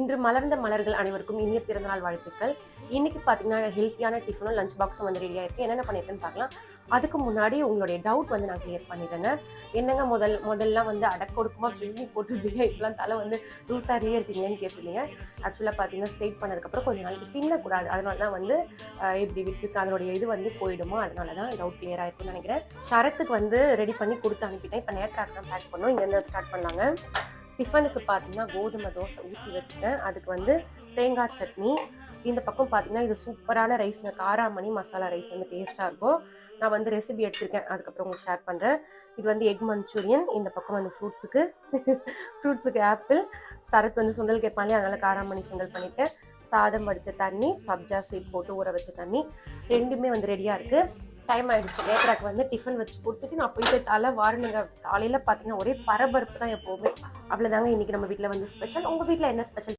இன்று மலர்ந்த மலர்கள் அனைவருக்கும் இனிய பிறந்தநாள் வாழ்த்துக்கள். இன்னைக்கு பார்த்தீங்கன்னா ஹெல்த்தியான டிஃபனும் லஞ்ச் பாக்ஸும் வந்து ரெடியாக இருக்குது. என்னென்ன பண்ணியிருக்கேன்னு பார்க்கலாம். அதுக்கு முன்னாடி உங்களுடைய டவுட் வந்து நான் கிளியர் பண்ணிடுறேங்க. என்னங்க முதல்லாம் வந்து அடக்கொடுக்குமா பின்னி போட்டுருந்தீங்க, இப்பெல்லாம் தலை வந்து லூஸாரியே இருக்கீங்கன்னு கேட்டிருந்தீங்க. ஆக்சுவலாக பார்த்தீங்கன்னா ஸ்ட்ரெயிட் பண்ணதுக்கப்புறம் கொஞ்சம் நாளைக்கு பின்னக்கூடாது, அதனால தான் வந்து இப்படி விட்டுருக்கு, அதனுடைய இது வந்து போயிடுமோ, அதனால தான் டவுட் கிளியர் ஆயிருக்குன்னு நினைக்கிறேன். ஷரத்துக்கு வந்து ரெடி பண்ணி கொடுத்து அனுப்பிட்டேன். இப்போ நேற்றாக தான் பேக் பண்ணோம். இங்கேருந்து ஸ்டார்ட் பண்ணலாங்க. டிஃபனுக்கு பார்த்தீங்கன்னா கோதுமை தோசை ஊற்றி வச்சுட்டேன். அதுக்கு வந்து தேங்காய் சட்னி. இந்த பக்கம் பார்த்தீங்கன்னா இது சூப்பரான ரைஸுங்க, காராமணி மசாலா ரைஸ் வந்து டேஸ்ட்டாக இருக்கும். நான் வந்து ரெசிபி எடுத்திருக்கேன், அதுக்கப்புறம் உங்களுக்கு ஷேர் பண்ணுறேன். இது வந்து எக் மஞ்சூரியன். இந்த பக்கம் வந்து ஃப்ரூட்ஸுக்கு ஆப்பிள். சரத் வந்து சுண்டல் கேட்பாங்களே, அதனால் காராமணி சுண்டல் பண்ணியிருக்கேன். சாதம் வடித்த தண்ணி, சப்ஜா சீட் போட்டு ஊற வச்ச தண்ணி, ரெண்டுமே வந்து ரெடியாக இருக்குது. டைம் ஆகிடுச்சு. நேற்றாக்கு வந்து டிஃபன் வச்சு கொடுத்துட்டு நான் போயிட்டு தலை வாரணுங்க. காலையில் பார்த்தீங்கன்னா ஒரே பரபரப்பு தான் எப்போவுமே. அவ்வளோதாங்க இன்றைக்கி நம்ம வீட்டில் வந்து ஸ்பெஷல். உங்கள் வீட்டில் என்ன ஸ்பெஷல்?